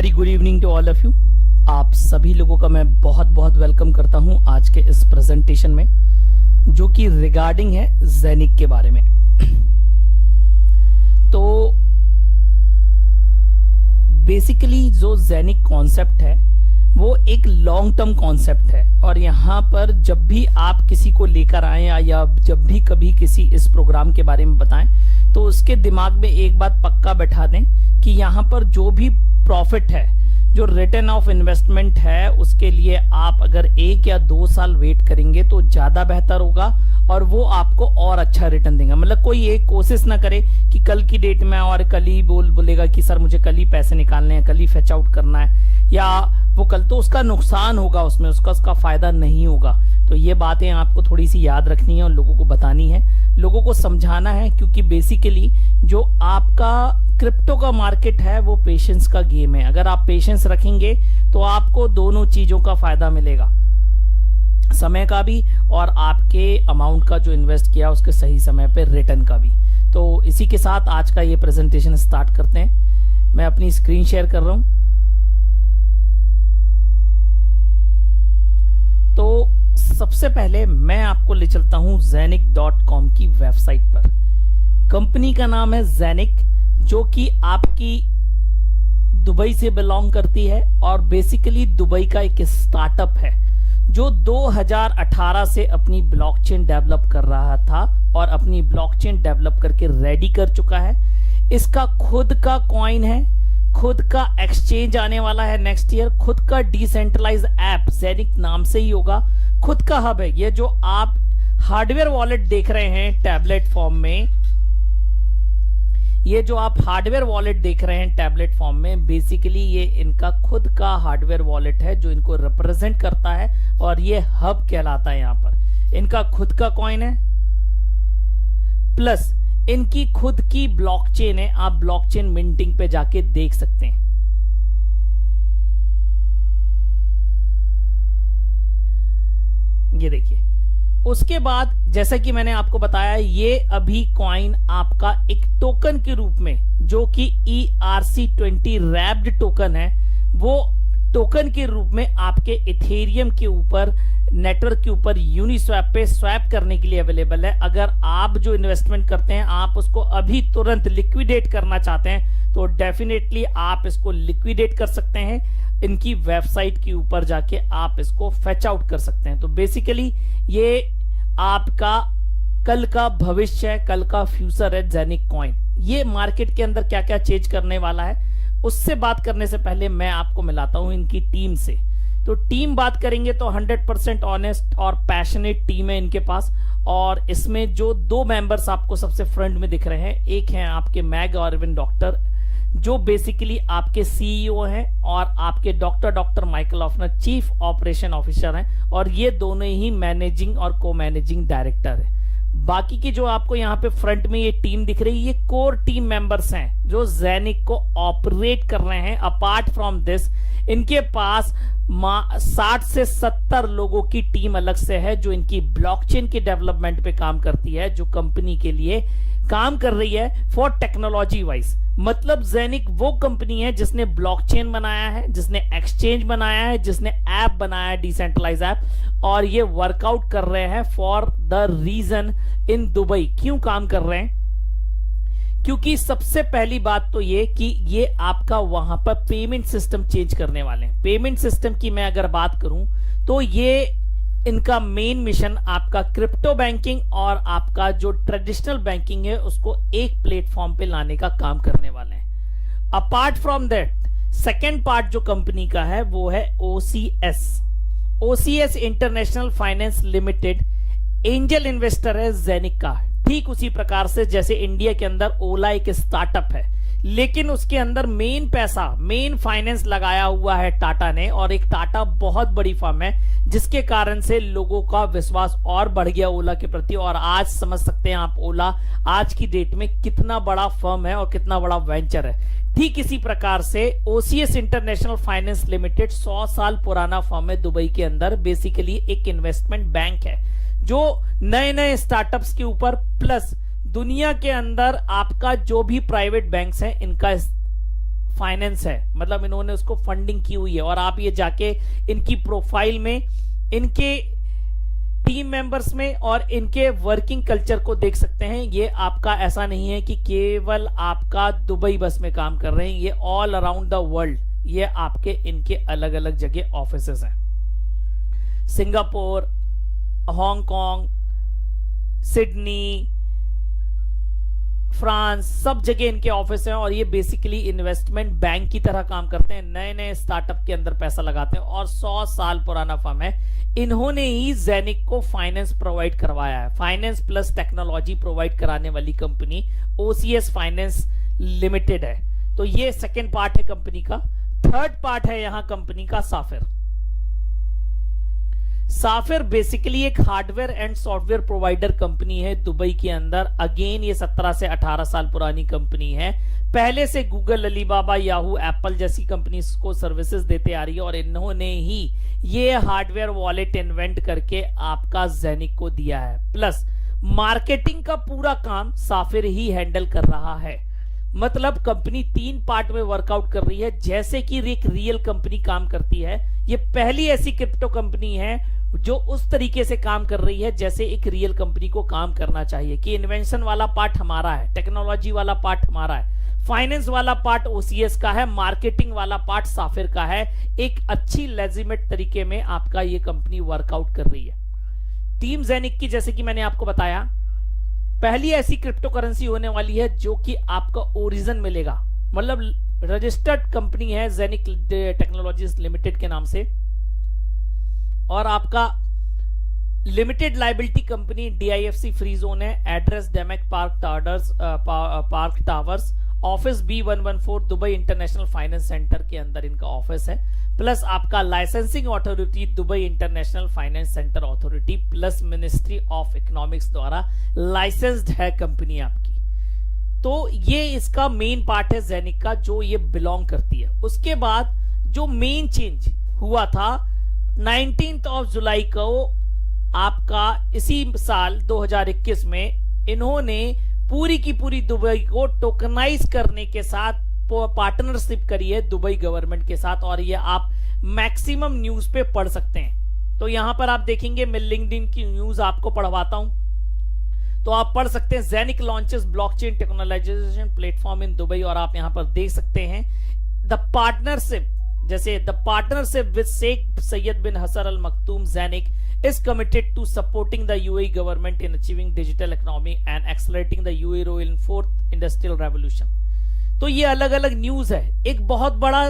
Very good evening to all of you. आप सभी लोगों का मैं बहुत बहुत वेलकम करता हूं आज के इस प्रेजेंटेशन में, जो कि रिगार्डिंग है ज़ेनिक के बारे में। तो बेसिकली जो ज़ेनिक कॉन्सेप्ट है वो एक लॉन्ग टर्म कॉन्सेप्ट है, और यहाँ पर जब भी आप किसी को लेकर आए या जब भी कभी किसी इस प्रोग्राम के बारे में बताएं तो उसके दिमाग में एक बात पक्का बैठा दें कि यहाँ पर जो भी प्रॉफिट है, जो रिटर्न ऑफ इन्वेस्टमेंट है, उसके लिए आप अगर 1 या 2 साल वेट करेंगे तो ज्यादा बेहतर होगा और वो आपको और अच्छा रिटर्न देगा। मतलब कोई एक कोशिश ना करे कि कल की डेट में और कल ही बोलेगा कि सर मुझे कल ही पैसे निकालने हैं, कल ही फेच आउट करना है, या वो कल तो उसका नुकसान होगा, उसमें उसका फायदा नहीं होगा। तो ये बातें आपको थोड़ी सी याद रखनी है और लोगों को बतानी है, लोगों को समझाना है, क्योंकि बेसिकली जो आपका क्रिप्टो का मार्केट है वो पेशेंस का गेम है। अगर आप पेशेंस रखेंगे तो आपको दोनों चीजों का फायदा मिलेगा, समय का भी और आपके अमाउंट का जो इन्वेस्ट किया उसके सही समय पे रिटर्न का भी। तो इसी के साथ आज का ये प्रेजेंटेशन स्टार्ट करते हैं। मैं अपनी स्क्रीन शेयर कर रहा हूं। तो सबसे पहले मैं आपको ले चलता हूं ज़ेनिक.com की वेबसाइट पर। कंपनी का नाम है ज़ेनिक, जो कि आपकी दुबई से बिलोंग करती है और बेसिकली दुबई का एक स्टार्टअप है जो 2018 से अपनी ब्लॉकचेन डेवलप कर रहा था और अपनी ब्लॉकचेन डेवलप करके रेडी कर चुका है। इसका खुद का कॉइन है, खुद का एक्सचेंज आने वाला है नेक्स्ट ईयर, खुद का डिसेंट्रलाइज ऐप ज़ेनिक नाम से ही होगा, खुद का हब है। ये जो आप हार्डवेयर वॉलेट देख रहे हैं टैबलेट फॉर्म में, ये जो आप हार्डवेयर वॉलेट देख रहे हैं टैबलेट फॉर्म में, बेसिकली ये इनका खुद का हार्डवेयर वॉलेट है जो इनको रिप्रेजेंट करता है और ये हब कहलाता है। यहां पर इनका खुद का कॉइन है, प्लस इनकी खुद की ब्लॉकचेन है। आप ब्लॉकचेन मिंटिंग पे जाके देख सकते हैं। ये देखिए, उसके बाद जैसा कि मैंने आपको बताया, ये अभी कॉइन आपका एक टोकन के रूप में, जो कि ERC20 रैप्ड टोकन है, वो टोकन के रूप में आपके इथेरियम के ऊपर, नेटवर्क के ऊपर यूनिस्वैप पे स्वैप करने के लिए अवेलेबल है। अगर आप जो इन्वेस्टमेंट करते हैं आप उसको अभी तुरंत लिक्विडेट करना चाहते हैं तो डेफिनेटली आप इसको लिक्विडेट कर सकते हैं। इनकी वेबसाइट के ऊपर जाके आप इसको फेच आउट कर सकते हैं। तो बेसिकली ये आपका कल का भविष्य है, कल का फ्यूचर है ज़ेनिक कॉइन। ये मार्केट के अंदर क्या क्या चेंज करने वाला है उससे बात करने से पहले मैं आपको मिलाता हूं इनकी टीम से। तो टीम बात करेंगे तो 100% ऑनेस्ट और पैशनेट टीम है इनके पास, और इसमें जो 2 मेंबर्स आपको सबसे फ्रंट में दिख रहे हैं, एक है आपके मैग अरविंद डॉक्टर, जो बेसिकली आपके सीईओ हैं, और आपके doctor Michael Offner chief operation officer हैं, और ये दोनों ही मैनेजिंग और को मैनेजिंग डायरेक्टर है। बाकी की जो आपको यहाँ पे फ्रंट में ये टीम दिख रही है, ये कोर टीम मेंबर्स हैं जो ज़ेनिक को ऑपरेट कर रहे हैं। अपार्ट फ्रॉम दिस इनके पास 60 से 70 लोगों की टीम अलग से है जो इनकी ब्लॉकचेन के डेवलपमेंट पे काम करती है, जो कंपनी के लिए काम कर रही है फॉर टेक्नोलॉजी वाइज। मतलब ज़ेनिक वो कंपनी है जिसने ब्लॉकचेन बनाया है, जिसने एक्सचेंज बनाया है, जिसने ऐप बनाया है, डिसेंट्रलाइज ऐप, और ये वर्कआउट कर रहे हैं for the reason in Dubai. क्यों काम कर रहे हैं? क्योंकि सबसे पहली बात तो ये कि ये आपका वहां पर पेमेंट सिस्टम चेंज करने वाले हैं। पेमेंट सिस्टम की मैं अगर बात करूं तो ये इनका मेन मिशन आपका क्रिप्टो बैंकिंग और आपका जो ट्रेडिशनल बैंकिंग है उसको एक प्लेटफॉर्म पे लाने का काम करने वाले हैं। Apart from that second part जो कंपनी का है वो है OCS international finance limited angel investor है ज़ेनिक का। ठीक उसी प्रकार से जैसे इंडिया के अंदर ओला एक स्टार्टअप है, लेकिन उसके अंदर मेन पैसा, मेन फाइनेंस लगाया हुआ है टाटा ने, और एक टाटा बहुत बड़ी फर्म है जिसके कारण से लोगों का विश्वास और बढ़ गया ओला के प्रति। और आज समझ सकते हैं आप ओला आज की डेट में कितना बड़ा फर्म है और कितना बड़ा वेंचर है। ठीक इसी प्रकार से OCS इंटरनेशनल फाइनेंस लिमिटेड 100 साल पुराना फर्म है दुबई के अंदर। बेसिकली एक इन्वेस्टमेंट बैंक है जो नए नए स्टार्टअप्स के ऊपर, प्लस दुनिया के अंदर आपका जो भी प्राइवेट बैंक्स हैं इनका फाइनेंस है, मतलब इन्होंने उसको फंडिंग की हुई है। और आप ये जाके इनकी प्रोफाइल में, इनके टीम मेंबर्स में और इनके वर्किंग कल्चर को देख सकते हैं। ये आपका ऐसा नहीं है कि केवल आपका दुबई बस में काम कर रहे हैं, ये ऑल अराउंड द वर्ल्ड ये आपके इनके अलग अलग जगह ऑफिसेस हैं। सिंगापुर, हांगकांग, सिडनी, फ्रांस, सब जगह इनके ऑफिस हैं। और ये बेसिकली इन्वेस्टमेंट बैंक की तरह काम करते हैं, नए नए स्टार्टअप के अंदर पैसा लगाते हैं और 100 साल पुराना फर्म है। इन्होंने ही ज़ेनिक को फाइनेंस प्रोवाइड करवाया है। फाइनेंस प्लस टेक्नोलॉजी प्रोवाइड कराने वाली कंपनी ओसीएस फाइनेंस लिमिटेड है। तो ये सेकेंड पार्ट है कंपनी का। थर्ड पार्ट है यहां कंपनी का साफिर। साफिर बेसिकली एक hardware and software provider company है दुबई के अंदर। अगेन ये 17 से 18 साल पुरानी कंपनी है। पहले से गूगल, अलीबाबा, याहू, एप्पल जैसी कंपनीज को सर्विसेज देते आ रही है और इन्होंने ही ये हार्डवेयर वॉलेट इन्वेंट करके आपका ज़ेनिक को दिया है। प्लस मार्केटिंग का पूरा काम साफिर ही हैंडल कर रहा है। मतलब कंपनी 3 पार्ट में वर्कआउट कर रही है, जैसे कि एक रियल कंपनी काम करती है। ये पहली ऐसी क्रिप्टो कंपनी है जो उस तरीके से काम कर रही है जैसे एक रियल कंपनी को काम करना चाहिए, कि इन्वेंशन वाला पार्ट हमारा है, टेक्नोलॉजी वाला पार्ट हमारा है, फाइनेंस वाला पार्ट ओसीएस का है, मार्केटिंग वाला पार्ट साफिर का है। एक अच्छी लेजिमेट तरीके में आपका ये कंपनी वर्कआउट कर रही है। टीम ज़ेनिक की, जैसे कि मैंने आपको बताया, पहली ऐसी क्रिप्टो करेंसी होने वाली है जो कि आपका ओरिजिन मिलेगा, मतलब रजिस्टर्ड कंपनी है ज़ेनिक टेक्नोलॉजीज लिमिटेड के नाम से। और आपका limited liability company DIFC free zone है। एड्रेस डेमेक park towers, office B114 Dubai international finance centre के अंदर इनका ऑफिस है। प्लस आपका licensing authority Dubai international finance centre authority plus ministry of economics द्वारा लाइसेंस्ड है कंपनी आपकी। तो ये इसका मेन पार्ट है ज़ेनिक का, जो ये बिलोंग करती है। उसके बाद जो मेन चेंज हुआ था 19 जुलाई को आपका इसी साल 2021 में, इन्होंने पूरी की पूरी दुबई को टोकनाइज करने के साथ पार्टनरशिप करी है दुबई गवर्नमेंट के साथ। और ये आप मैक्सिमम न्यूज पे पढ़ सकते हैं। तो यहां पर आप देखेंगे, मैं लिंक्डइन की न्यूज आपको पढ़वाता हूं, तो आप पढ़ सकते हैं Zenic launches blockchain technologization platform in Dubai. और आप यहां पर देख सकते हैं द पार्टनरशिप, जैसे the partnership with Sheikh Sayed bin Hasan Al Makhdoom Zenic is committed to supporting the UAE government in achieving digital economy and accelerating the UAE role in fourth industrial revolution। तो ये अलग अलग news है। एक बहुत बड़ा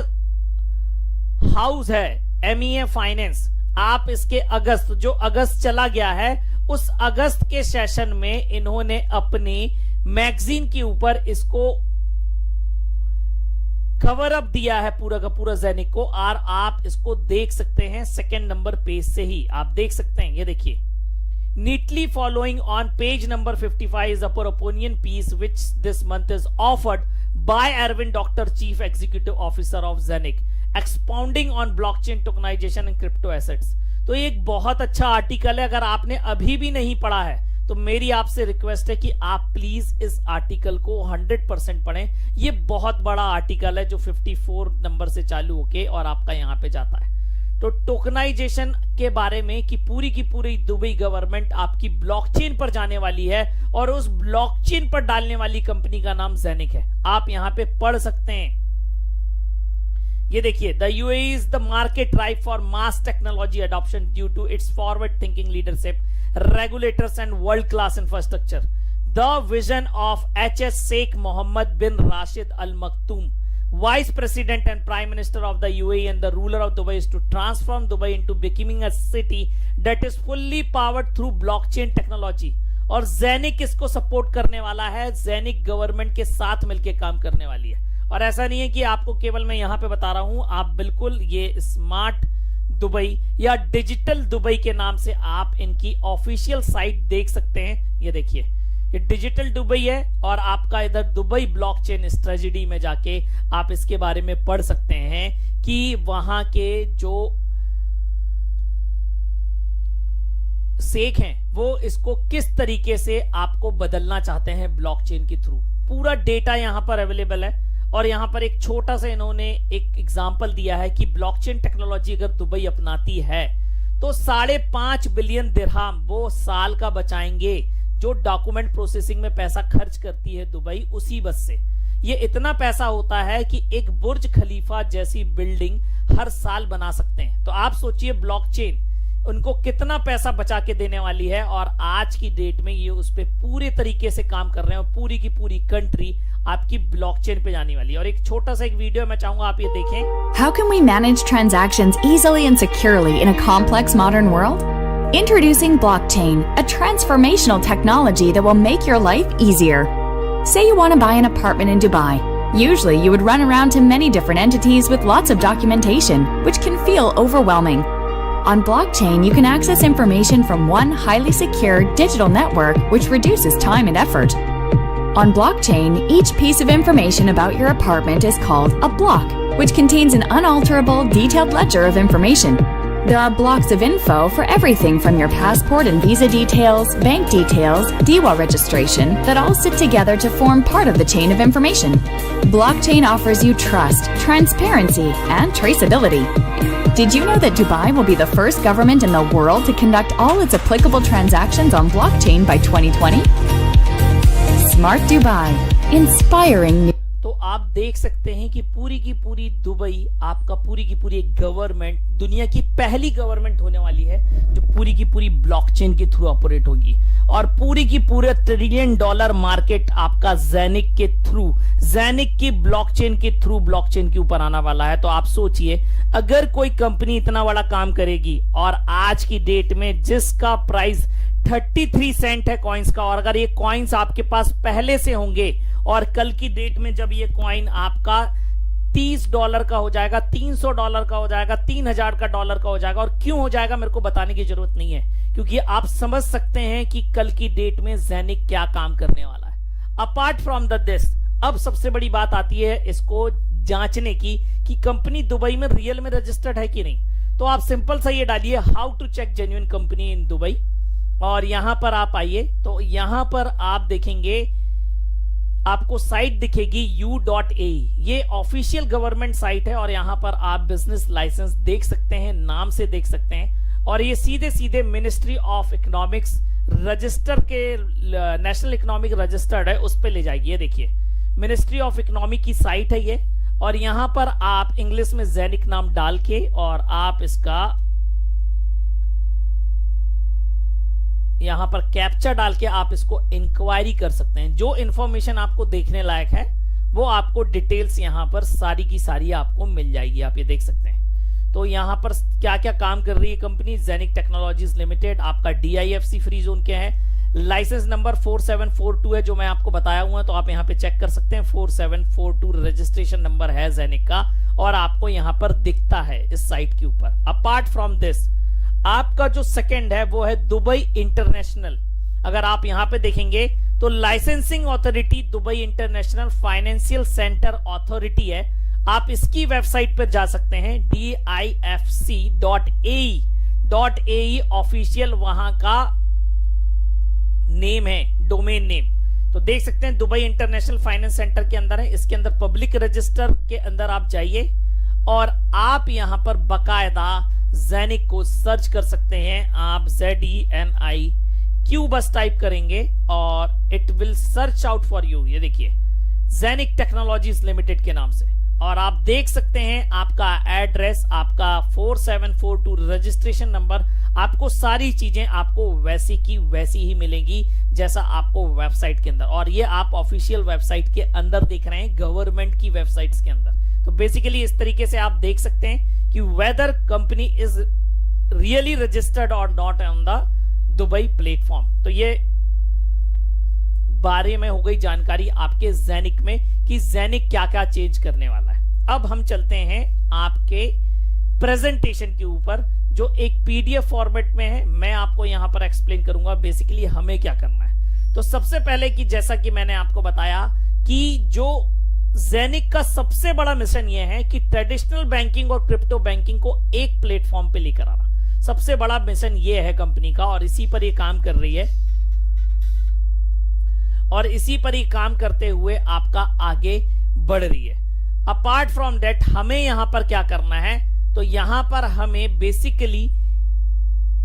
house है MEA finance. आप इसके अगस्त चला गया है, उस अगस्त के सेशन में इन्होंने अपनी मैगजीन के ऊपर इसको कवर अप दिया है पूरा का पूरा ज़ेनिक को। और आप इसको देख सकते हैं सेकंड नंबर पेज से ही आप देख सकते हैं। ये देखिए, neatly following on page number 55 is upper opinion piece which this month is offered by Erwin doctor, chief executive officer of Zenic, expounding on blockchain tokenization and crypto assets. तो ये एक बहुत अच्छा आर्टिकल है। अगर आपने अभी भी नहीं पढ़ा है तो मेरी आपसे रिक्वेस्ट है कि आप प्लीज इस आर्टिकल को 100% पढ़ें। ये बहुत बड़ा आर्टिकल है जो 54 नंबर से चालू होके और आपका यहां पे जाता है। तो टोकनाइजेशन के बारे में कि पूरी की पूरी दुबई गवर्नमेंट आपकी ब्लॉकचेन पर जाने वाली है और उस ब्लॉकचेन पर डालने वाली कंपनी का नाम ज़ेनिक है। आप यहां पे पढ़ सकते हैं। ये देखिए, the UAE is the market ripe for mass technology adoption due to its forward thinking leadership, regulators and world class infrastructure. The vision of HS Sheikh Mohammed bin Rashid Al Maktoum, Vice President and Prime Minister of the UAE and the ruler of Dubai, is to transform Dubai into becoming a city that is fully powered through blockchain technology. और ज़ेनिक इसको support करने वाला है, ज़ेनिक government के साथ मिलकर काम करने वाली है। और ऐसा नहीं है कि आपको केवल मैं यहां पे बता रहा हूं, आप बिल्कुल ये स्मार्ट दुबई या डिजिटल दुबई के नाम से आप इनकी ऑफिशियल साइट देख सकते हैं। ये देखिए, ये डिजिटल दुबई है और आपका इधर दुबई ब्लॉकचेन स्ट्रेटजी में जाके आप इसके बारे में पढ़ सकते हैं कि वहां के जो शेख हैं वो इसको किस तरीके से आपको बदलना चाहते हैं ब्लॉकचेन के थ्रू। पूरा डेटा यहां पर अवेलेबल है और यहां पर एक छोटा सा इन्होंने एक एग्जांपल दिया है कि ब्लॉकचेन टेक्नोलॉजी अगर दुबई अपनाती है तो 5.5 बिलियन दिरहम वो साल का बचाएंगे, जो डॉक्यूमेंट प्रोसेसिंग में पैसा खर्च करती है दुबई उसी बस से। ये इतना पैसा होता है कि एक बुर्ज खलीफा जैसी बिल्डिंग हर साल बना सकते हैं। तो आप सोचिए ब्लॉकचेन उनको कितना पैसा बचा के देने वाली है, और आज की डेट में ये उस पे पूरे तरीके से काम कर रहे हैं और पूरी की पूरी कंट्री आपकी ब्लॉकचेन पे जाने वाली है। और एक छोटा सा एक वीडियो मैं चाहूंगा आप ये देखें। How can we manage transactions easily and securely in a complex modern world? Introducing blockchain, a transformational technology that will make your life easier. Say you want to buy an apartment in Dubai. Usually you would run around to many different entities with lots of documentation, which can feel overwhelming. On blockchain, you can access information from one highly secure digital network, which reduces time and effort. On blockchain, each piece of information about your apartment is called a block, which contains an unalterable, detailed ledger of information. There are blocks of info for everything from your passport and visa details, bank details, DWA registration, that all sit together to form part of the chain of information. Blockchain offers you trust, transparency, and traceability. Did you know that Dubai will be the first government in the world to conduct all its applicable transactions on blockchain by 2020? Smart Dubai, inspiring new. तो आप देख सकते हैं कि पूरी की पूरी Dubai आपका पूरी की पूरी गवर्नमेंट, दुनिया की पहली गवर्नमेंट होने वाली है जो पूरी की पूरी ब्लॉकचेन के थ्रू ऑपरेट होगी, और पूरी की पूरे $1 ट्रिलियन मार्केट आपका ज़ेनिक के थ्रू, ज़ेनिक की ब्लॉकचेन के थ्रू ब्लॉकचेन के ऊपर आना वाला है। तो आप सोचिए अगर कोई कंपनी इतना बड़ा काम करेगी, और आज की डेट में जिसका प्राइस 33 सेंट है कॉइन्स का, और अगर ये कॉइन्स आपके पास पहले से होंगे और कल की डेट में जब ये कॉइन आपका $30 का हो जाएगा, $300 का हो जाएगा, $3000 का डॉलर का हो जाएगा, और क्यों हो जाएगा मेरे को बताने की जरूरत नहीं है, क्योंकि आप समझ सकते हैं कि कल की डेट में ज़ेनिक क्या काम करने वाला है। अपार्ट फ्रॉम दिस, अब सबसे बड़ी बात आती है इसको जांचने की कि कंपनी दुबई में रियल में रजिस्टर्ड है कि नहीं। तो आप सिंपल सा ये डालिए how to check genuine company in Dubai, और यहां पर आप आइए तो यहां पर आप देखेंगे आपको साइट दिखेगी u.ae, ये ऑफिशियल गवर्नमेंट साइट है, और यहां पर आप बिजनेस लाइसेंस देख सकते हैं, नाम से देख सकते हैं, और ये सीधे सीधे मिनिस्ट्री ऑफ इकोनॉमिक्स रजिस्टर के नेशनल इकोनॉमिक रजिस्टर्ड है उस पे ले जाएगी। ये देखिए मिनिस्ट्री ऑफ इकोनॉमी की साइट है ये, और यहां पर आप इंग्लिश में ज़ेनिक नाम डाल के और आप इसका यहां पर कैप्चा डाल के आप इसको इंक्वायरी कर सकते हैं। जो इंफॉर्मेशन आपको देखने लायक है वो आपको डिटेल्स यहां पर सारी की सारी आपको मिल जाएगी, आप ये देख सकते हैं। तो यहां पर क्या क्या काम कर रही है कंपनी, ज़ेनिक टेक्नोलॉजीज लिमिटेड, आपका DIFC फ्री जोन क्या है, लाइसेंस नंबर 4742 है जो मैं आपको बताया हुआ है, तो आप यहां पे चेक कर सकते हैं। 4742 रजिस्ट्रेशन नंबर है ज़ेनिक का, और आपको यहां पर दिखता है इस साइट के ऊपर। अपार्ट फ्रॉम दिस आपका जो सेकंड है वो है दुबई इंटरनेशनल। अगर आप यहां पे देखेंगे तो licensing authority Dubai international financial centre authority है, आप इसकी वेबसाइट पर जा सकते हैं DIFC.ae ऑफिशियल वहां का नेम है, डोमेन नेम। तो देख सकते हैं दुबई इंटरनेशनल फाइनेंस सेंटर के अंदर है, इसके अंदर पब्लिक रजिस्टर के अंदर आप जाइए और आप यहां पर बकायदा ज़ेनिक को सर्च कर सकते हैं। आप ZENIQ बस टाइप करेंगे और it will search out for you. ये देखिए ज़ेनिक टेक्नोलॉजीज लिमिटेड के नाम से, और आप देख सकते हैं आपका एड्रेस, आपका 4742 रजिस्ट्रेशन नंबर, आपको सारी चीजें आपको वैसी की वैसी ही मिलेंगी जैसा आपको वेबसाइट के अंदर। और ये आप ऑफिशियल वेबसाइट के अंदर देख रहे हैं, गवर्नमेंट की वेबसाइट्स के अंदर। तो बेसिकली इस तरीके से आप देख सकते हैं कि whether company is really registered और not on the Dubai platform. तो ये बारे में हो गई जानकारी आपके ज़ेनिक में कि ज़ेनिक क्या क्या चेंज करने वाला है। अब हम चलते हैं आपके प्रेजेंटेशन के ऊपर जो एक PDF फॉर्मेट में है। मैं आपको यहां पर एक्सप्लेन करूंगा बेसिकली हमें क्या करना है। तो सबसे पहले कि जैसा कि मैंने आपको बताया कि जो ज़ेनिक का सबसे बड़ा मिशन यह है कि ट्रेडिशनल बैंकिंग और क्रिप्टो बैंकिंग को एक प्लेटफॉर्म पे लेकर आना, सबसे बड़ा मिशन यह है कंपनी का, और इसी पर ये काम कर रही है, और इसी पर ही काम करते हुए आपका आगे बढ़ रही है। अपार्ट फ्रॉम डेट हमें यहां पर क्या करना है, तो यहां पर हमें बेसिकली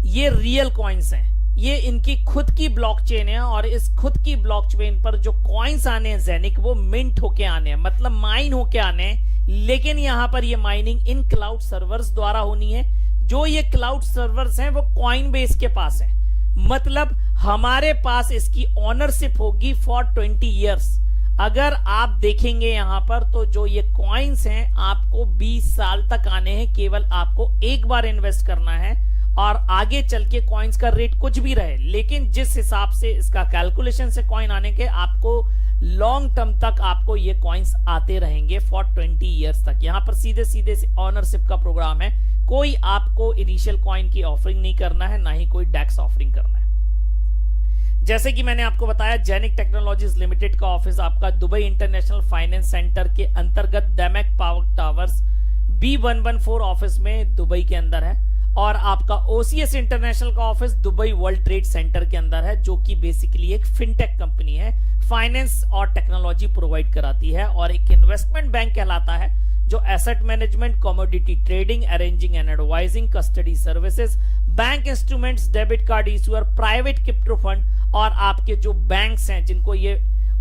ये रियल कॉइन्स हैं, ये इनकी खुद की ब्लॉकचेन है और इस खुद की ब्लॉकचेन पर जो कॉइन्स आने हैं ज़ेनिक वो मिंट होके आने हैं, मतलब माइन होके आने हैं। लेकिन यहां पर ये माइनिंग इन क्लाउड सर्वर्स द्वारा होनी है। जो ये क्लाउड सर्वर्स हैं वो कॉइन बेस के पास है, मतलब हमारे पास इसकी ओनरशिप होगी फॉर 20 ईयर्स। अगर आप देखेंगे यहां पर तो जो ये कॉइन्स हैं आपको 20 साल तक आने हैं, केवल आपको एक बार इन्वेस्ट करना है और आगे चल के कॉइन्स का रेट कुछ भी रहे, लेकिन जिस हिसाब से इसका कैलकुलेशन से कॉइन आने के आपको लॉन्ग टर्म तक आपको ये कॉइन्स आते रहेंगे फॉर 20 ईयर्स तक। यहां पर सीधे सीधे ऑनरशिप का प्रोग्राम है, कोई आपको इनिशियल कॉइन की ऑफरिंग नहीं करना है, ना ही कोई डेक्स ऑफरिंग करना है। जैसे कि मैंने आपको बताया जेनिक टेक्नोलॉजीज लिमिटेड का ऑफिस आपका दुबई इंटरनेशनल फाइनेंस सेंटर के अंतर्गत डेमेक पावर टावर्स B114 ऑफिस में दुबई के अंदर है, और आपका OCS इंटरनेशनल का office Dubai world trade centre के अंदर है, जो कि बेसिकली एक फिनटेक कंपनी है, फाइनेंस और टेक्नोलॉजी प्रोवाइड कराती है, और एक इन्वेस्टमेंट बैंक कहलाता है जो asset management, commodity trading, arranging and advising, custody services, bank instruments, debit card issuer, private crypto fund, और आपके जो बैंक्स हैं जिनको ये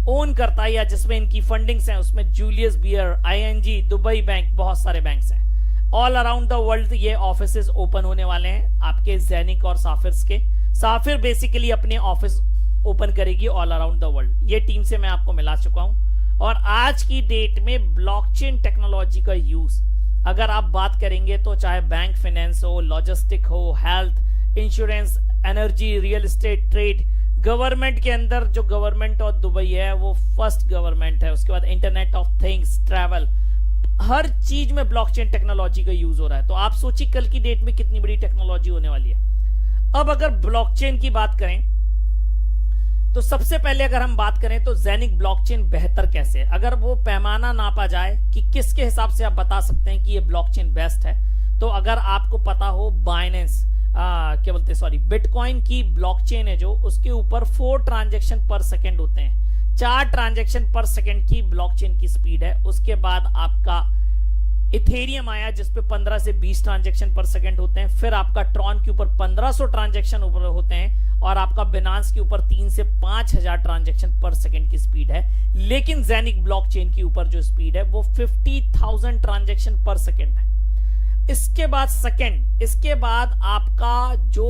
ओन करता है या जिसमें इनकी फंडिंग्स हैं उसमें Julius Baer, ING, Dubai bank, बहुत सारे बैंक्स हैं। ऑल अराउंड द वर्ल्ड ये ऑफिसेज ओपन होने वाले हैं आपके ज़ेनिक और साफिर्स के। साफिर बेसिकली अपने ऑफिस ओपन करेगी ऑल अराउंड द वर्ल्ड। ये टीम से मैं आपको मिला चुका हूं, और आज की डेट में ब्लॉकचेन टेक्नोलॉजी का यूज अगर आप बात करेंगे तो चाहे बैंक फाइनेंस हो, लॉजिस्टिक हो, health, insurance, energy, real estate, trade, government के अंदर जो गवर्नमेंट ऑफ दुबई है वो फर्स्ट गवर्नमेंट है, उसके बाद इंटरनेट ऑफ थिंग्स, ट्रैवल, हर चीज में ब्लॉकचेन टेक्नोलॉजी का यूज हो रहा है। तो आप सोचिए कल की डेट में कितनी बड़ी टेक्नोलॉजी होने वाली है। अब अगर ब्लॉकचेन की बात करें तो सबसे पहले अगर हम बात करें तो ज़ेनिक ब्लॉकचेन बेहतर कैसे है, अगर वो पैमाना नापा जाए कि किसके हिसाब से आप बता सकते हैं कि ये ब्लॉकचेन बेस्ट है, तो अगर आपको पता हो बाइनेंस क्या बोलते हैं सॉरी बिटकॉइन की ब्लॉकचेन है जो, उसके ऊपर 4 ट्रांजैक्शन पर सेकंड होते हैं, 4 ट्रांजैक्शन पर सेकंड की ब्लॉकचेन की स्पीड है। उसके बाद आपका इथेरियम आया जिसपे 15 से 20 ट्रांजैक्शन पर सेकंड होते हैं, फिर आपका ट्रॉन के ऊपर 1500 ट्रांजैक्शन ऊपर होते हैं, और आपका बिनांस के ऊपर 3 से 5000 ट्रांजैक्शन पर सेकंड की स्पीड है। लेकिन ज़ेनिक ब्लॉकचेन के ऊपर जो स्पीड है वो 50,000 ट्रांजैक्शन पर सेकंड है। इसके बाद आपका जो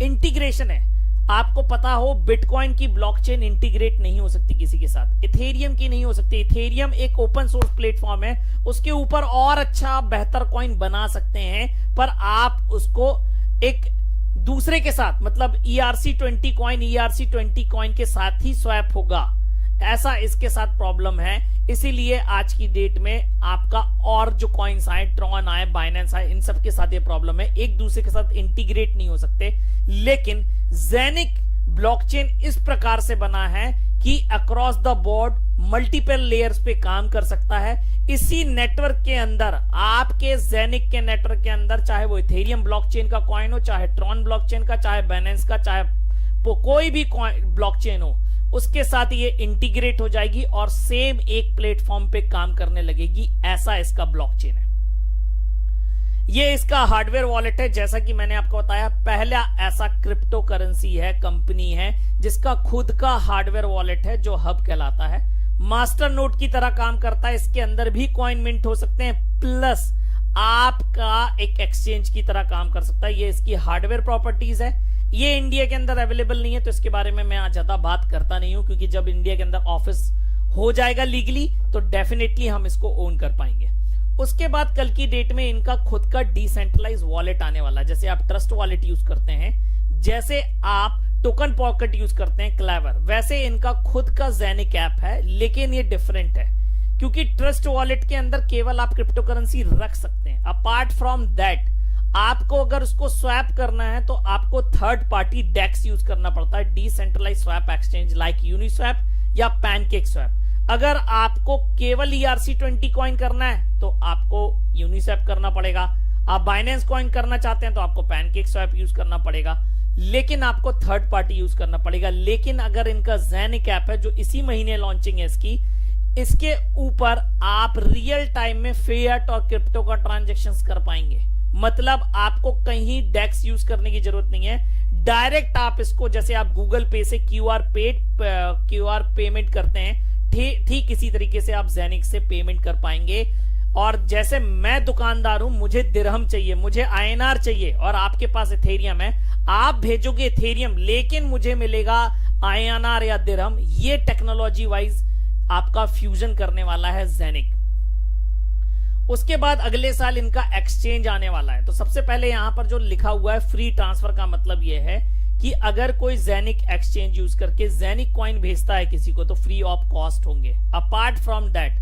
इंटीग्रेशन है, आपको पता हो बिटकॉइन की ब्लॉकचेन इंटीग्रेट नहीं हो सकती किसी के साथ, इथेरियम की नहीं हो सकती। इथेरियम एक ओपन सोर्स प्लेटफॉर्म है, उसके ऊपर और अच्छा बेहतर कॉइन बना सकते हैं, पर आप उसको एक दूसरे के साथ मतलब ERC20 कॉइन के साथ ही स्वैप होगा, ऐसा इसके साथ प्रॉब्लम है। इसीलिए आज की डेट में आपका और जो कॉइन्स आए, ट्रॉन आए, बाइनेंस आए, इन सब के साथ ये प्रॉब्लम है, एक दूसरे के साथ इंटीग्रेट नहीं हो सकते। लेकिन ज़ेनिक ब्लॉकचेन इस प्रकार से बना है कि across the board multiple layers पे काम कर सकता है। इसी नेटवर्क के अंदर आपके ज़ेनिक के नेटवर्क के अंदर, चाहे वो इथेरियम ब्लॉकचेन का कॉइन हो, चाहे ट्रॉन ब्लॉकचेन का, चाहे बाइनेंस का, चाहे कोई भी ब्लॉकचेन हो, उसके साथ ये इंटीग्रेट हो जाएगी और सेम एक प्लेटफॉर्म पे काम करने लगेगी। ऐसा इसका ब्लॉकचेन है। ये इसका हार्डवेयर वॉलेट है, जैसा कि मैंने आपको बताया, पहला ऐसा क्रिप्टो करेंसी है, कंपनी है जिसका खुद का हार्डवेयर वॉलेट है जो हब कहलाता है। मास्टर नोड की तरह काम करता है, इसके अंदर भी कॉइन मिंट हो सकते हैं, प्लस आपका एक एक्सचेंज की तरह काम कर सकता है। ये इसकी हार्डवेयर प्रॉपर्टीज है। ये इंडिया के अंदर अवेलेबल नहीं है, तो इसके बारे में मैं आज ज्यादा बात करता नहीं हूं, क्योंकि जब इंडिया के अंदर ऑफिस हो जाएगा लीगली तो डेफिनेटली हम इसको ओन कर पाएंगे। उसके बाद कल की डेट में इनका खुद का डिसेंट्रलाइज वॉलेट आने वाला है। जैसे आप ट्रस्ट वॉलेट यूज करते हैं, जैसे आप टोकन पॉकेट यूज करते हैं क्लेवर, वैसे इनका खुद का ज़ेनिक ऐप है। लेकिन ये डिफरेंट है क्योंकि ट्रस्ट वॉलेट के अंदर केवल आप क्रिप्टो करेंसी रख सकते हैं। अपार्ट फ्रॉम दैट आपको अगर उसको स्वैप करना है तो आपको थर्ड पार्टी डेक्स यूज करना पड़ता है, decentralize swap exchange like Uniswap या पैनकेक स्वैप। अगर आपको केवल ERC20 कॉइन करना है तो आपको यूनिस्वैप करना पड़ेगा। आप बाइनेंस कॉइन करना चाहते हैं तो आपको पैनकेक स्वैप यूज करना पड़ेगा, लेकिन आपको थर्ड पार्टी यूज करना पड़ेगा। लेकिन अगर इनका ज़ेनिक ऐप है जो इसी महीने लॉन्चिंग है इसकी, इसके ऊपर आप रियल टाइम में फिएट और क्रिप्टो का ट्रांजैक्शंस कर पाएंगे। मतलब आपको कहीं डेक्स यूज करने की जरूरत नहीं है, डायरेक्ट आप इसको, जैसे आप गूगल पे से क्यूआर पेमेंट करते हैं, ठीक इसी तरीके से आप ज़ेनिक से पेमेंट कर पाएंगे। और जैसे मैं दुकानदार हूं, मुझे दिरहम चाहिए, मुझे आईएनआर चाहिए, और आपके पास इथेरियम है, आप भेजोगे इथेरियम, लेकिन मुझे मिलेगा आईएनआर या दिरहम। ये टेक्नोलॉजी वाइज आपका फ्यूजन करने वाला है ज़ेनिक। उसके बाद अगले साल इनका एक्सचेंज आने वाला है। तो सबसे पहले यहां पर जो लिखा हुआ है फ्री ट्रांसफर का मतलब यह है कि अगर कोई ज़ेनिक एक्सचेंज यूज करके ज़ेनिक कॉइन भेजता है किसी को, तो फ्री ऑफ कॉस्ट होंगे। अपार्ट फ्रॉम दैट,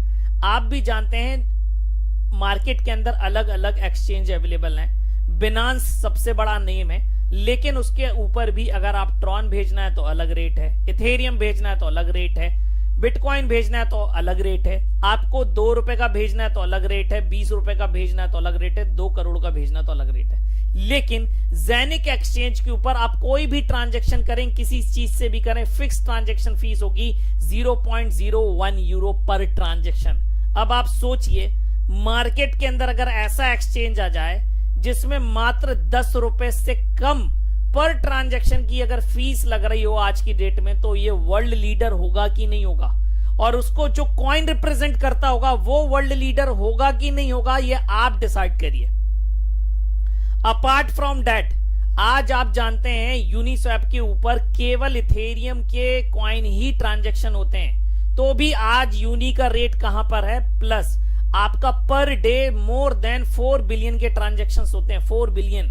आप भी जानते हैं मार्केट के अंदर अलग अलग एक्सचेंज अवेलेबल हैं। बिनांस सबसे बड़ा नेम है, लेकिन उसके ऊपर भी अगर आप ट्रॉन भेजना है तो अलग रेट है, इथेरियम भेजना है तो अलग रेट है, बिटकॉइन भेजना है तो अलग रेट है, आपको 2 रुपए का भेजना है तो अलग रेट है, 20 रुपए का भेजना है तो अलग रेट है, 2 करोड़ का भेजना तो अलग रेट है। लेकिन ज़ेनिक एक्सचेंज के ऊपर आप कोई भी ट्रांजैक्शन करें, किसी चीज से भी करें, फिक्स ट्रांजैक्शन फीस होगी 0.01 यूरो पर ट्रांजैक्शन। अब आप सोचिए, मार्केट के अंदर अगर ऐसा एक्सचेंज आ जाए जिसमें मात्र 10 रुपए से कम पर ट्रांजैक्शन की अगर फीस लग रही हो आज की डेट में, तो ये वर्ल्ड लीडर होगा कि नहीं होगा? और उसको जो कॉइन रिप्रेजेंट करता होगा वो वर्ल्ड लीडर होगा कि नहीं होगा, ये आप डिसाइड करिए। अपार्ट फ्रॉम दैट, आज आप जानते हैं यूनिस्वैप के ऊपर केवल इथेरियम के कॉइन ही ट्रांजैक्शन होते हैं, तो भी आज यूनी का रेट कहां पर है? प्लस आपका per day more than 4 billion के ट्रांजैक्शंस होते हैं, 4 बिलियन।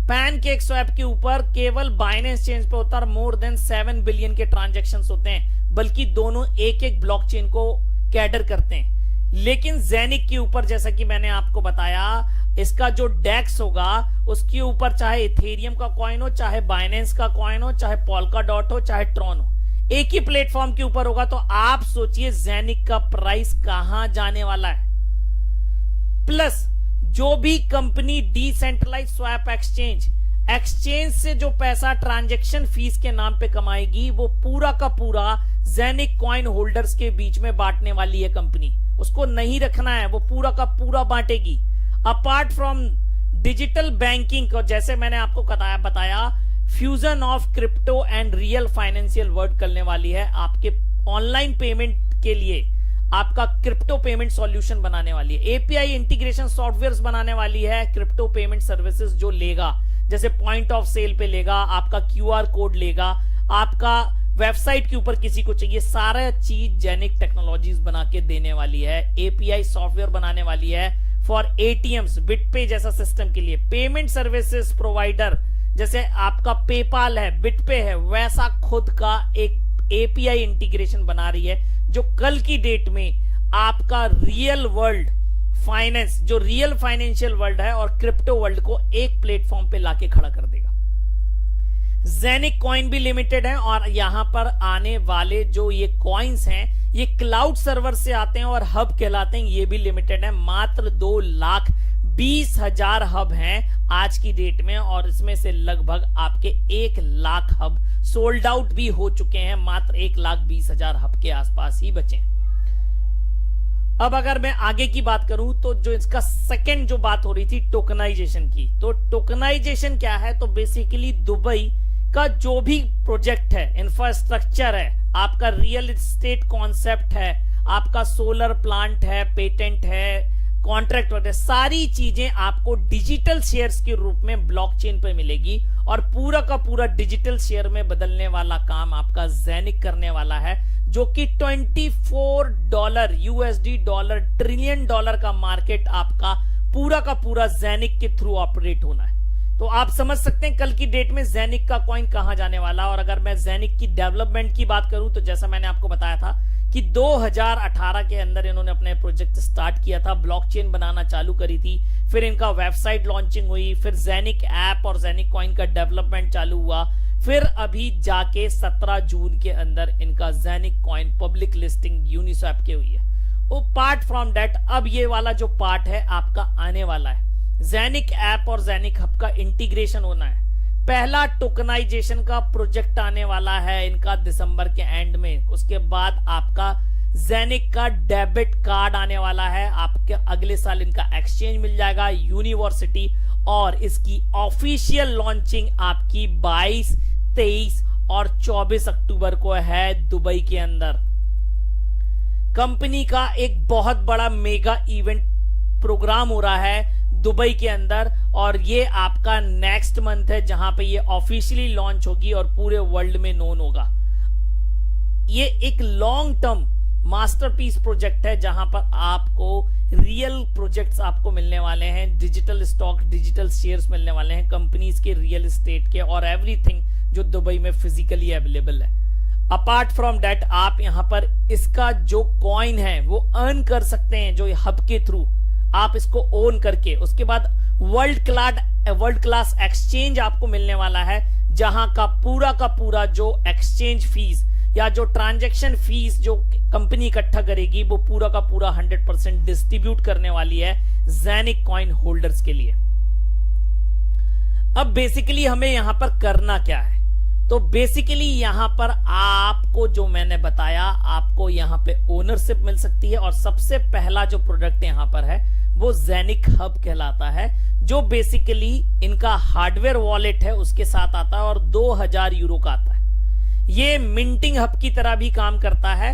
पैनकेक स्वैप के ऊपर केवल बाइनेंस चेन पे होता है मोर देन 7 बिलियन के ट्रांजैक्शंस होते हैं, बल्कि दोनों एक एक ब्लॉकचेन को कैडर करते हैं। लेकिन ज़ेनिक के ऊपर, जैसा कि मैंने आपको बताया, इसका जो डेक्स होगा उसके ऊपर चाहे इथेरियम का कॉइन हो, चाहे बाइनेंस का कॉइन हो, चाहे पोल्का डॉट हो, चाहे ट्रॉन हो, एक ही प्लेटफॉर्म के ऊपर होगा। तो आप सोचिए ज़ेनिक का प्राइस कहां जाने वाला है। प्लस जो भी कंपनी डिसेंट्रलाइज स्वैप एक्सचेंज से जो पैसा ट्रांजैक्शन फीस के नाम पे कमाएगी, वो पूरा का पूरा ज़ेनिक कॉइन होल्डर्स के बीच में बांटने वाली है कंपनी। उसको नहीं रखना है, वो पूरा का पूरा बांटेगी। अपार्ट फ्रॉम डिजिटल बैंकिंग को, जैसे मैंने आपको बताया fusion of crypto and real financial world करने वाली है। आपके ऑनलाइन पेमेंट के लिए आपका क्रिप्टो पेमेंट सॉल्यूशन बनाने वाली है, एपीआई इंटीग्रेशन सॉफ्टवेयर्स बनाने वाली है, क्रिप्टो पेमेंट सर्विसेज जो लेगा, जैसे पॉइंट ऑफ सेल पे लेगा, आपका क्यूआर कोड लेगा, आपका वेबसाइट के ऊपर किसी को चाहिए, सारा चीज ज़ेनिक टेक्नोलॉजीज बना के देने वाली है। एपीआई सॉफ्टवेयर बनाने वाली है फॉर एटीएम्स, बिटपे जैसा सिस्टम के लिए। पेमेंट सर्विसेज प्रोवाइडर, जैसे आपका पेपाल है, बिटपे है, वैसा खुद का एक एपीआई इंटीग्रेशन बना रही है, जो कल की डेट में आपका रियल वर्ल्ड फाइनेंस, जो रियल फाइनेंशियल वर्ल्ड है और क्रिप्टो वर्ल्ड को एक प्लेटफॉर्म पे लाके खड़ा कर देगा। ज़ेनिक कॉइन भी लिमिटेड है, और यहां पर आने वाले जो ये कॉइन्स हैं, ये क्लाउड सर्वर से आते हैं और हब कहलाते हैं, ये भी लिमिटेड है। मात्र 2,20,000 हब हैं आज की डेट में, और इसमें से लगभग आपके 1 लाख हब सोल्ड आउट भी हो चुके हैं। मात्र 1,20,000 हब के आसपास ही बचे। अब अगर मैं आगे की बात करूं, तो जो इसका सेकंड जो बात हो रही थी टोकनाइजेशन की, तो टोकनाइजेशन क्या है? तो बेसिकली दुबई का जो भी प्रोजेक्ट है, इंफ्रास्ट्रक्चर है, आपका रियल एस्टेट कॉन्सेप्ट है, आपका सोलर प्लांट है, पेटेंट है, कॉन्ट्रैक्ट वगैरह, सारी चीजें आपको डिजिटल शेयर्स के रूप में ब्लॉकचेन पर मिलेगी, और पूरा का पूरा डिजिटल शेयर में बदलने वाला काम आपका ज़ेनिक करने वाला है, जो कि $24 यूएसडी डॉलर ट्रिलियन डॉलर का मार्केट आपका पूरा का पूरा ज़ेनिक के थ्रू ऑपरेट होना है। तो आप समझ सकते हैं कल की डेट में ज़ेनिक का कॉइन कहां जाने वाला। और अगर मैं ज़ेनिक की डेवलपमेंट की बात करूं, तो जैसा मैंने आपको बताया था कि 2018 के अंदर इन्होंने अपने प्रोजेक्ट स्टार्ट किया था, ब्लॉकचेन बनाना चालू करी थी, फिर इनका वेबसाइट लॉन्चिंग हुई, फिर ज़ेनिक ऐप और ज़ेनिक कॉइन का डेवलपमेंट चालू हुआ, फिर अभी जाके 17 जून के अंदर इनका ज़ेनिक कॉइन पब्लिक लिस्टिंग यूनिस्वैप के हुई है। अपार्ट फ्रॉम दैट, अब ये वाला जो पार्ट है आपका आने वाला है, ज़ेनिक ऐप और ज़ेनिक हब का इंटीग्रेशन होना है। पहला टोकनाइजेशन का प्रोजेक्ट आने वाला है इनका दिसंबर के एंड में। उसके बाद आपका जेनिक का डेबिट कार्ड आने वाला है आपके, अगले साल इनका एक्सचेंज मिल जाएगा यूनिवर्सिटी, और इसकी ऑफिशियल लॉन्चिंग आपकी 22, 23 और 24 अक्टूबर को है दुबई के अंदर। कंपनी का एक बहुत बड़ा मेगा इवेंट प्रोग्राम हो रहा है दुबई के अंदर, और ये आपका नेक्स्ट मंथ है जहां पे ये ऑफिशियली लॉन्च होगी और पूरे वर्ल्ड में नोन होगा। ये एक लॉन्ग टर्म मास्टरपीस प्रोजेक्ट है जहां पर आपको रियल प्रोजेक्ट्स आपको मिलने वाले हैं, डिजिटल स्टॉक, डिजिटल शेयर्स मिलने वाले हैं कंपनीज के, रियल एस्टेट के, और एवरीथिंग जो दुबई में फिजिकली अवेलेबल है। अपार्ट फ्रॉम दैट आप यहां पर इसका जो कॉइन है वो अर्न कर सकते हैं, जो हब के थ्रू आप इसको ओन करके। उसके बाद वर्ल्ड क्लास एक्सचेंज आपको मिलने वाला है, जहां का पूरा जो एक्सचेंज फीस या जो ट्रांजैक्शन फीस जो कंपनी इकट्ठा करेगी वो पूरा का पूरा 100% डिस्ट्रीब्यूट करने वाली है जेनिक कॉइन होल्डर्स के लिए। अब बेसिकली हमें यहां पर करना क्या है, तो बेसिकली यहां पर आपको जो मैंने बताया, आपको यहां पे ओनरशिप मिल सकती है, और सबसे पहला जो प्रोडक्ट यहां पर है वो जेनिक हब कहलाता है, जो बेसिकली इनका हार्डवेयर वॉलेट है उसके साथ आता है और 2000 यूरो का आता है। ये मिंटिंग हब की तरह भी काम करता है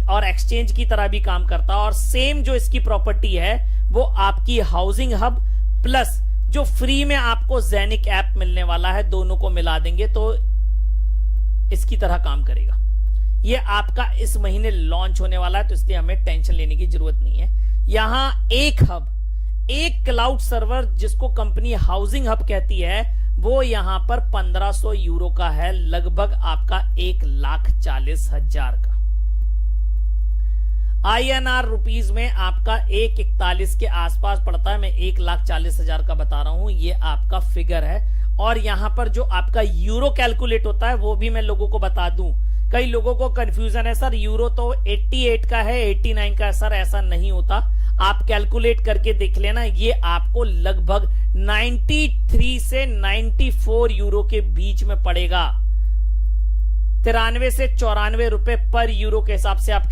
और एक्सचेंज की तरह भी काम करता है, और सेम जो इसकी प्रॉपर्टी है वो आपकी हाउसिंग हब प्लस जो फ्री में आपको जेनिक ऐप मिलने वाला है, दोनों को मिला देंगे तो इसकी तरह काम करेगा। ये आपका इस महीने लॉन्च होने वाला है, तो इसलिए हमें टेंशन लेने की जरूरत नहीं है। यहां एक हब, एक क्लाउड सर्वर जिसको कंपनी हाउसिंग हब कहती है, वो यहां पर 1500 यूरो का है, लगभग आपका 1,40,000 का। INR रुपीज में आपका 141 के आसपास पड़ता है, मैं 1,40,000 का बता रहा हूं, ये आपका फिगर है। और यहां पर जो आपका यूरो कैलकुलेट होता है वो भी मैं लोगों को बता दूं, कई लोगों को कंफ्यूजन है, सर यूरो तो 88 का है, 89 का है। सर ऐसा नहीं होता, आप कैलकुलेट करके देख लेना, ये आपको लगभग 93 से 94 यूरो के बीच में पड़ेगा। 93 से 94 रुपए पर यूरो के हिसाब से आप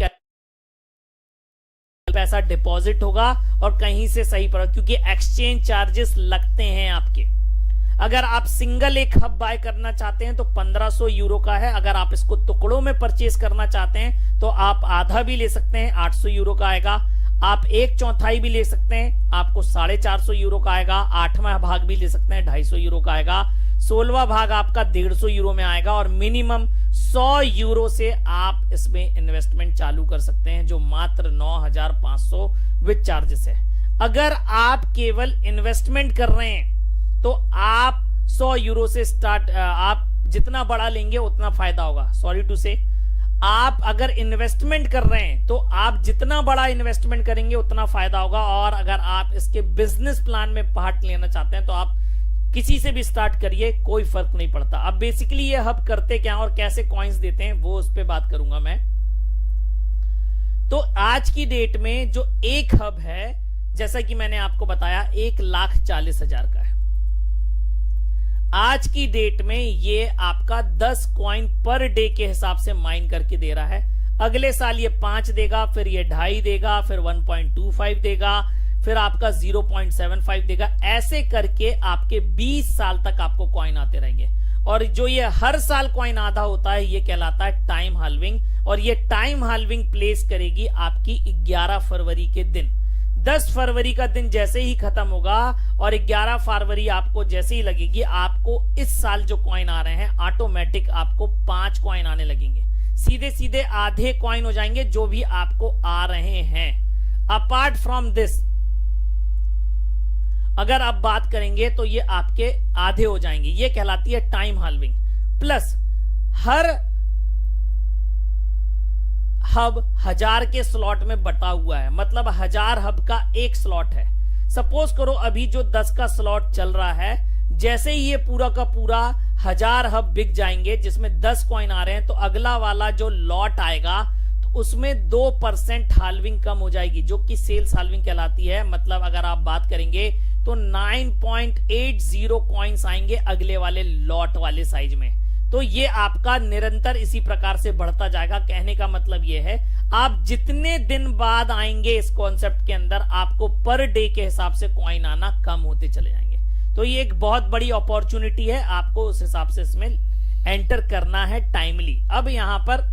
पैसा डिपॉजिट होगा, और कहीं से सही पड़ा, क्योंकि एक्सचेंज चार्जेस लगते हैं आपके। अगर आप सिंगल एक हब बाय करना चाहते हैं तो 1500 यूरो का है, अगर आप इसको टुकड़ों में परचेज करना चाहते हैं तो आप आधा भी ले सकते हैं, 800 यूरो का आएगा। आप 1/4 भी ले सकते हैं, आपको 450 यूरो का आएगा। 8वां भाग भी ले सकते हैं, 250 यूरो का आएगा। 16वां भाग आपका 150 यूरो में आएगा, और मिनिमम 100 यूरो से आप इसमें इन्वेस्टमेंट चालू कर सकते हैं, जो मात्र 9,500 विद चार्जेस है। अगर आप केवल इन्वेस्टमेंट कर रहे हैं तो आप 100 यूरो से स्टार्ट, आप जितना बड़ा लेंगे उतना फायदा होगा। सॉरी टू से, आप अगर इन्वेस्टमेंट कर रहे हैं तो आप जितना बड़ा इन्वेस्टमेंट करेंगे उतना फायदा होगा, और अगर आप इसके बिजनेस प्लान में पार्ट लेना चाहते हैं तो आप किसी से भी स्टार्ट करिए, कोई फर्क नहीं पड़ता। अब बेसिकली ये हब करते क्या और कैसे कॉइन्स देते हैं वो उस पर बात करूंगा मैं। तो आज की डेट में जो एक हब है, जैसा कि मैंने आपको बताया, 1,40,000 का है। आज की डेट में ये आपका 10 कॉइन पर डे के हिसाब से माइन करके दे रहा है। अगले साल ये 5 देगा, फिर ये 2.5 देगा, फिर 1.25 देगा, फिर आपका 0.75 देगा। ऐसे करके आपके 20 साल तक आपको कॉइन आते रहेंगे। और जो ये हर साल कॉइन आधा होता है ये कहलाता है टाइम हाल्विंग, और ये टाइम हाल्विंग प्लेस करेगी आपकी 11 फरवरी के दिन। 10 फरवरी का दिन जैसे ही खत्म होगा और 11 फरवरी आपको जैसे ही लगेगी, आपको इस साल जो कॉइन आ रहे हैं ऑटोमेटिक आपको 5 कॉइन आने लगेंगे, सीधे सीधे आधे कॉइन हो जाएंगे जो भी आपको आ रहे हैं। अपार्ट फ्रॉम दिस अगर आप बात करेंगे तो ये आपके आधे हो जाएंगे, ये कहलाती है टाइम हाल्विंग। प्लस हर हब 1000 के स्लॉट में बटा हुआ है, मतलब 1000 हब का एक स्लॉट है। सपोज करो अभी जो 10 का स्लॉट चल रहा है, जैसे ही ये पूरा का पूरा 1000 हब बिक जाएंगे जिसमें 10 कॉइन आ रहे हैं, तो अगला वाला जो लॉट आएगा तो उसमें 2% हाल्विंग कम हो जाएगी, जो कि सेल्स हाल्विंग कहलाती है। मतलब अगर आप बात करेंगे तो 9.80 कॉइन्स आएंगे अगले वाले लॉट वाले साइज में। तो ये आपका निरंतर इसी प्रकार से बढ़ता जाएगा। कहने का मतलब ये है आप जितने दिन बाद आएंगे इस कॉन्सेप्ट के अंदर, आपको पर डे के हिसाब से कॉइन आना कम होते चले जाएंगे। तो ये एक बहुत बड़ी अपॉर्चुनिटी है, आपको उस हिसाब से इसमें एंटर करना है टाइमली। अब यहां पर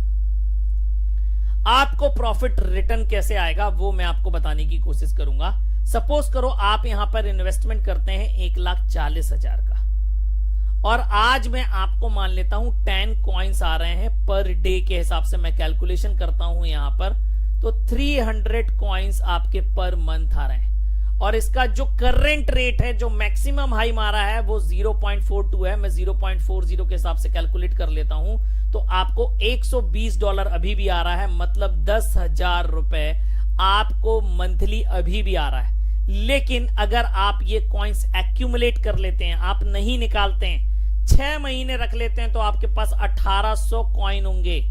आपको प्रॉफिट रिटर्न कैसे आएगा वो मैं आपको बताने की कोशिश करूंगा। सपोज करो आप यहां पर इन्वेस्टमेंट करते हैं 1,40,000 का, और आज मैं आपको मान लेता हूं 10 कॉइन्स आ रहे हैं पर डे के हिसाब से मैं कैलकुलेशन करता हूं यहां पर, तो 300 कॉइन्स आपके पर मंथ आ रहे हैं। और इसका जो करंट रेट है, जो मैक्सिमम हाई मारा है वो 0.42 है। मैं 0.40 के हिसाब से कैलकुलेट कर लेता हूं, तो आपको $120 अभी भी आ रहा है, मतलब 10,000 रुपए आपको मंथली अभी भी आ रहा है। लेकिन अगर आप ये कॉइन्स एक्यूमुलेट कर लेते हैं, आप नहीं निकालते हैं, 6 महीने रख लेते हैं, तो आपके पास 1800 कॉइन होंगे।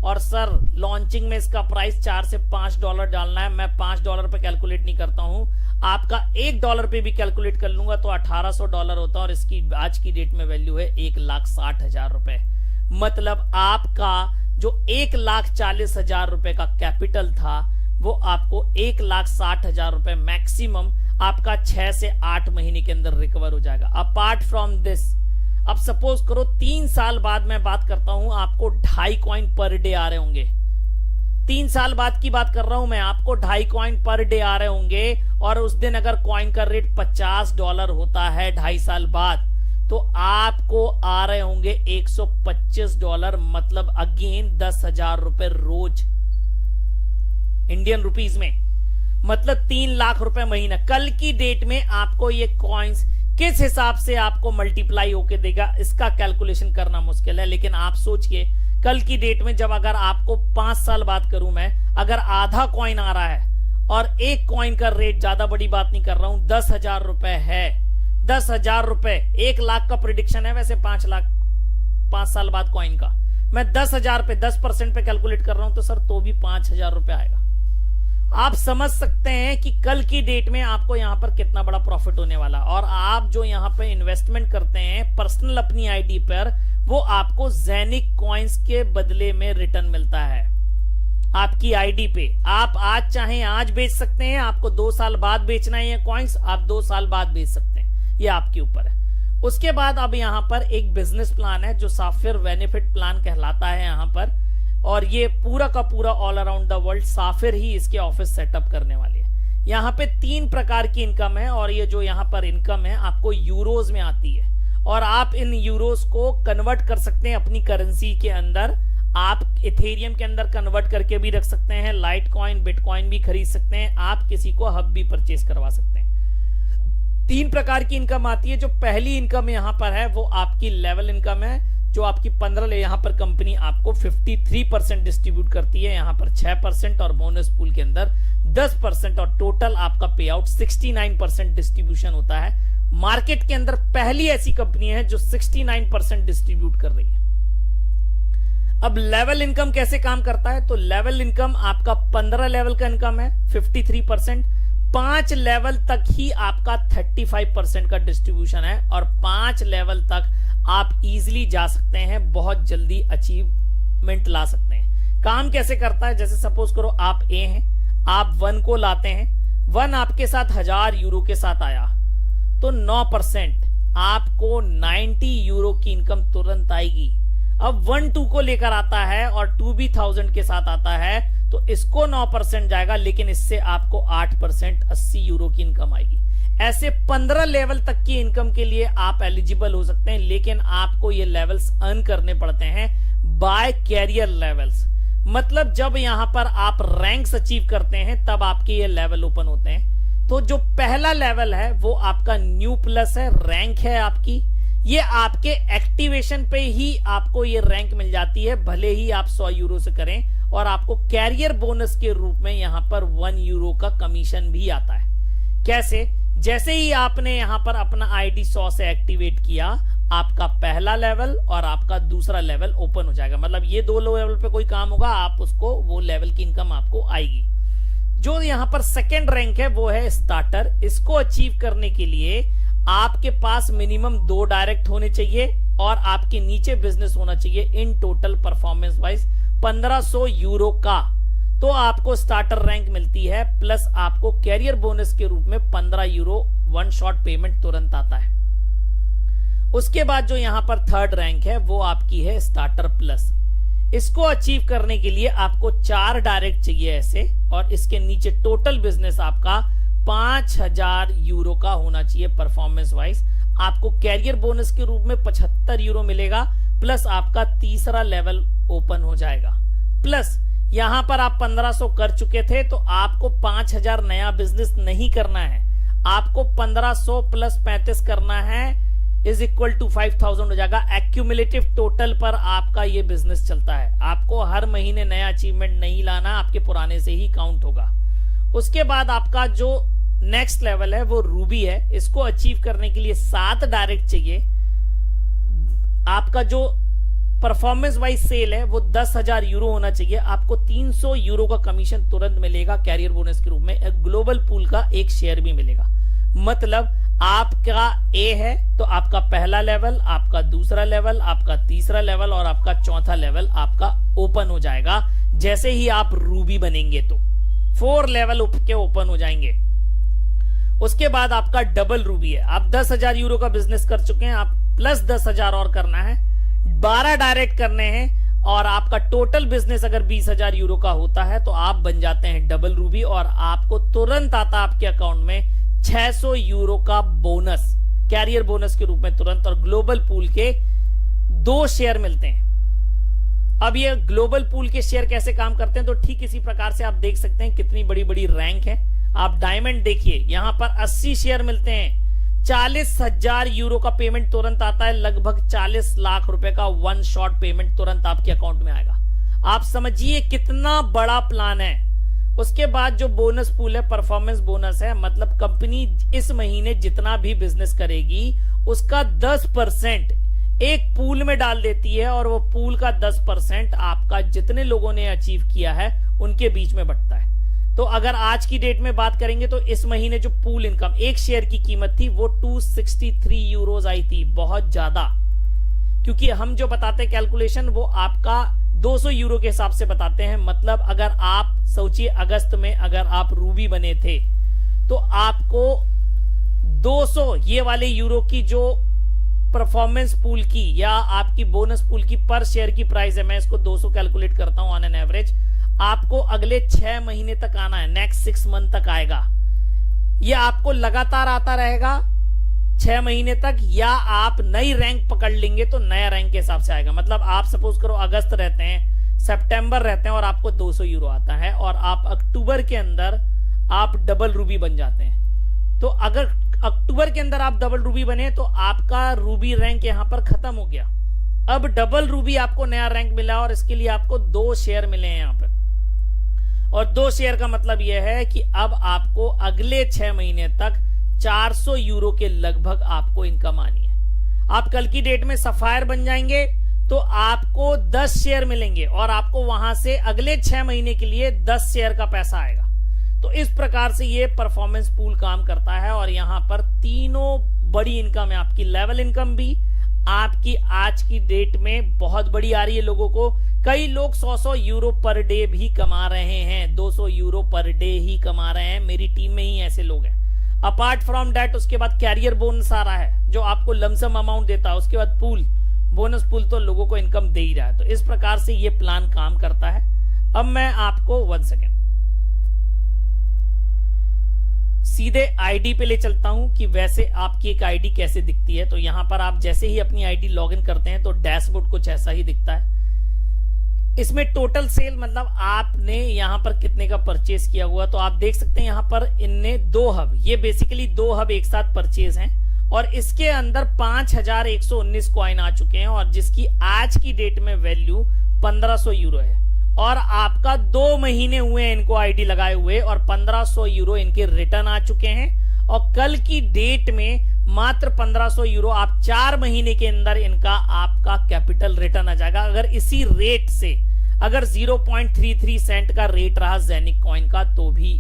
और सर लॉन्चिंग में इसका प्राइस $4 से $5 डालना है, मैं $5 पे कैलकुलेट नहीं करता हूं, आपका $1 पे भी कैलकुलेट कर लूंगा तो $1800 होता है, और इसकी आज की डेट में वैल्यू है 1,60,000 रुपए। मतलब आपका जो 1,40,000 रुपए का कैपिटल था वो आपको 1,60,000 रुपए मैक्सिमम आपका 6 से 8 महीने के अंदर रिकवर हो जाएगा। अपार्ट फ्रॉम दिस, अब सपोज करो 3 साल बाद मैं बात करता हूं, आपको 2.5 कॉइन पर डे आ रहे होंगे। 3 साल बाद की बात कर रहा हूं मैं, आपको 2.5 कॉइन पर डे आ रहे होंगे, और उस दिन अगर कॉइन का रेट $50 होता है 2.5 साल बाद, तो आपको आ रहे होंगे $125, मतलब अगेन 10,000 रुपए रोज इंडियन रुपीज में, मतलब 3 लाख रुपए महीना। कल की डेट में आपको ये कॉइन्स किस हिसाब से आपको मल्टीप्लाई होके देगा, इसका कैलकुलेशन करना मुश्किल है। लेकिन आप सोचिए कल की डेट में, जब अगर आपको 5 साल बात करूं मैं, अगर आधा कॉइन आ रहा है और एक कॉइन का रेट, ज्यादा बड़ी बात नहीं कर रहा हूं, 10,000 रुपए है, 10,000 रुपए 1 लाख का प्रिडिक्शन है, वैसे 5 लाख 5 साल बाद कॉइन का, मैं 10,000 पे 10% पे कैलकुलेट कर रहा हूं, तो सर तो भी 5,000 रुपए आएगा। आप समझ सकते हैं कि कल की डेट में आपको यहां पर कितना बड़ा प्रॉफिट होने वाला। और आप जो यहां पर इन्वेस्टमेंट करते हैं पर्सनल अपनी आईडी पर, वो आपको जेनिक कॉइन्स के बदले में रिटर्न मिलता है आपकी आईडी पे। आप आज चाहें आज बेच सकते हैं, आपको 2 साल बाद बेचना है ये कॉइन्स, आप 2 साल बाद बेच सकते हैं, ये आपके ऊपर है। उसके बाद अब यहां पर एक बिजनेस प्लान है जो साफिर बेनिफिट प्लान कहलाता है यहां पर, और ये पूरा का पूरा ऑल अराउंड द वर्ल्ड साफिर ही इसके ऑफिस सेटअप करने वाली है। यहाँ पे 3 प्रकार की इनकम है, और ये जो यहाँ पर इनकम है आपको यूरोज में आती है, और आप इन यूरोज को कन्वर्ट कर सकते हैं अपनी करेंसी के अंदर। आप इथेरियम के अंदर कन्वर्ट करके भी रख सकते हैं, लाइट कॉइन बिटकॉइन भी खरीद सकते हैं, आप किसी को हब भी परचेज करवा सकते हैं। 3 प्रकार की इनकम आती है। जो पहली इनकम यहाँ पर है वो आपकी लेवल इनकम है, जो आपकी 15 यहां पर कंपनी आपको 53% डिस्ट्रीब्यूट करती है, यहां पर 6% और बोनस पूल के अंदर 10%, और टोटल आपका पे आउट 69% डिस्ट्रीब्यूशन होता है। मार्केट के अंदर पहली ऐसी कंपनी है जो 69% डिस्ट्रीब्यूट कर रही है। अब लेवल इनकम कैसे काम करता है, तो लेवल इनकम आपका 15 लेवल का इनकम है 53%, 5 लेवल तक ही आपका 35% का डिस्ट्रीब्यूशन है, और 5 लेवल तक आप इजीली जा सकते हैं, बहुत जल्दी अचीवमेंट ला सकते हैं। काम कैसे करता है, जैसे सपोज करो आप ए हैं, आप 1 को लाते हैं, 1 आपके साथ 1000 यूरो के साथ आया, तो 9% आपको 90 यूरो की इनकम तुरंत आएगी। अब 1 2 को लेकर आता है और 2 भी 1000 के साथ आता है, तो इसको 9% जाएगा, लेकिन इससे आपको 8% 80 यूरो की इनकम आएगी। ऐसे 15 लेवल तक की इनकम के लिए आप एलिजिबल हो सकते हैं, लेकिन आपको ये लेवल्स अर्न करने पड़ते हैं बाय कैरियर लेवल्स। मतलब जब यहां पर आप रैंक्स अचीव करते हैं तब आपके ये लेवल ओपन होते हैं। तो जो पहला लेवल है वो आपका न्यू प्लस है, रैंक है आपकी, ये आपके एक्टिवेशन पे ही आपको ये रैंक मिल जाती है, भले ही आप 100 यूरो से करें, और आपको कैरियर बोनस के रूप में यहां पर 1 यूरो का कमीशन भी आता है। कैसे, जैसे ही आपने यहां पर अपना आईडी 100 से एक्टिवेट किया, आपका पहला लेवल और आपका दूसरा लेवल ओपन हो जाएगा। मतलब ये 2 लेवल पे कोई काम होगा, आप उसको वो लेवल की इनकम आपको आएगी। जो यहां पर सेकंड रैंक है वो है स्टार्टर। इसको अचीव करने के लिए आपके पास मिनिमम 2 डायरेक्ट होने चाहिए, और आपके नीचे बिजनेस होना चाहिए in total performance wise 1500 euro का, तो आपको स्टार्टर रैंक मिलती है, प्लस आपको कैरियर बोनस के रूप में 15 यूरो वन शॉट पेमेंट तुरंत आता है। उसके बाद जो यहां पर थर्ड रैंक है वो आपकी है स्टार्टर प्लस। इसको अचीव करने के लिए आपको 4 डायरेक्ट चाहिए ऐसे, और इसके नीचे टोटल बिजनेस आपका 5000 यूरो का होना चाहिए परफॉर्मेंस वाइज। आपको कैरियर बोनस के रूप में 75 यूरो मिलेगा, प्लस आपका तीसरा लेवल ओपन हो जाएगा। प्लस यहां पर आप 1500 कर चुके थे, तो आपको 5000 नया बिजनेस नहीं करना है, आपको 1500 प्लस 35 करना है, इज इक्वल टू 5000 हो जाएगा। एक्यूमुलेटिव टोटल पर आपका ये बिजनेस चलता है, आपको हर महीने नया अचीवमेंट नहीं लाना, आपके पुराने से ही काउंट होगा। उसके बाद आपका जो नेक्स्ट लेवल है वो रूबी है। इसको अचीव करने के लिए 7 डायरेक्ट चाहिए। आपका जो परफॉर्मेंस वाइज सेल है वो 10,000 यूरो होना चाहिए। आपको 300 यूरो का कमीशन तुरंत मिलेगा कैरियर बोनस के रूप में। एक ग्लोबल पूल का एक शेयर भी मिलेगा। मतलब आपका ए है तो आपका पहला लेवल, आपका दूसरा लेवल, आपका तीसरा लेवल और आपका चौथा लेवल आपका ओपन हो जाएगा जैसे ही आप रूबी बनेंगे। तो 4 लेवल के ओपन हो जाएंगे। उसके बाद आपका डबल रूबी है। आप 10,000 यूरो का बिजनेस कर चुके हैं, आप प्लस 10,000 और करना है, 12 डायरेक्ट करने हैं, और आपका टोटल बिजनेस अगर 20,000 यूरो का होता है तो आप बन जाते हैं डबल रूबी, और आपको तुरंत आता आपके अकाउंट में 600 यूरो का बोनस कैरियर बोनस के रूप में तुरंत, और ग्लोबल पूल के 2 शेयर मिलते हैं। अब ये ग्लोबल पूल के शेयर कैसे काम करते हैं, तो ठीक इसी प्रकार से आप देख सकते हैं कितनी बड़ी बड़ी रैंक है। आप डायमंड देखिए, यहां पर 80 शेयर मिलते हैं, 40,000 यूरो का पेमेंट तुरंत आता है, लगभग 40 लाख रुपए का वन शॉट पेमेंट तुरंत आपके अकाउंट में आएगा। आप समझिए कितना बड़ा प्लान है। उसके बाद जो बोनस पूल है, परफॉर्मेंस बोनस है, मतलब कंपनी इस महीने जितना भी बिजनेस करेगी उसका 10% एक पूल में डाल देती है, और वो पूल का 10% आपका जितने लोगों ने अचीव किया है उनके बीच में बंटता है। तो अगर आज की डेट में बात करेंगे तो इस महीने जो पूल इनकम एक शेयर की कीमत थी वो 263 यूरोज आई थी, बहुत ज्यादा, क्योंकि हम जो बताते हैं कैलकुलेशन वो आपका 200 यूरो के हिसाब से बताते हैं। मतलब अगर आप सोचिए अगस्त में अगर आप रूबी बने थे तो आपको 200 ये वाले यूरो की जो परफॉर्मेंस पूल की या आपकी बोनस पूल की पर शेयर की प्राइस है, मैं इसको 200 कैलकुलेट करता हूं ऑन एन एवरेज, आपको अगले 6 महीने तक आना है, नेक्स्ट 6 मंथ तक आएगा। ये आपको लगातार आता रहेगा 6 महीने तक, या आप नई रैंक पकड़ लेंगे तो नया रैंक के हिसाब से आएगा। मतलब आप सपोज करो अगस्त रहते हैं, सितंबर रहते हैं और आपको 200 यूरो आता है, और आप अक्टूबर के अंदर आप डबल रूबी बन जाते हैं। तो अगर अक्टूबर के अंदर आप डबल रूबी बने तो आपका रूबी रैंक यहां पर खत्म हो गया। अब डबल रूबी आपको नया रैंक मिला, और इसके लिए आपको 2 शेयर मिले हैं यहां पर, और 2 शेयर का मतलब यह है कि अब आपको अगले 6 महीने तक 400 यूरो के लगभग आपको इनकम आनी है। आप कल की डेट में सफायर बन जाएंगे तो आपको 10 शेयर मिलेंगे, और आपको वहां से अगले 6 महीने के लिए 10 शेयर का पैसा आएगा। तो इस प्रकार से ये परफॉर्मेंस पूल काम करता है, और यहां पर तीनों बड़ी इनकम है। आपकी लेवल इनकम भी आपकी आज की डेट में बहुत बड़ी आ रही है लोगों को। कई लोग 100 यूरो पर डे भी कमा रहे हैं, 200 यूरो पर डे ही कमा रहे हैं। मेरी टीम में ही ऐसे लोग हैं। अपार्ट फ्रॉम दैट उसके बाद कैरियर बोनस आ रहा है जो आपको लमसम अमाउंट देता है। उसके बाद पूल बोनस पूल तो लोगों को इनकम दे ही रहा है। तो इस प्रकार से ये प्लान काम करता है। अब मैं आपको 1 सेकेंड सीधे आईडी पे ले चलता हूं कि वैसे आपकी एक आईडी कैसे दिखती है। तो यहां पर आप जैसे ही अपनी आईडी लॉगिन करते हैं तो डैशबोर्ड कुछ ऐसा ही दिखता है। इसमें टोटल सेल मतलब आपने यहां पर कितने का परचेज किया हुआ, तो आप देख सकते हैं यहां पर इनने 2 हब, ये बेसिकली 2 हब एक साथ परचेज हैं, और इसके अंदर 5119 कॉइन आ चुके हैं, और जिसकी आज की डेट में वैल्यू 1500 यूरो है। और आपका 2 महीने हुए हैं इनको आईडी लगाए हुए, और 1500 यूरो इनके रिटर्न आ चुके हैं। और कल की डेट में मात्र 1500 यूरो आप 4 महीने के अंदर इनका आपका कैपिटल रिटर्न आ जाएगा। अगर इसी रेट से अगर 0.33 सेंट का रेट रहा जेनिक कॉइन का तो भी।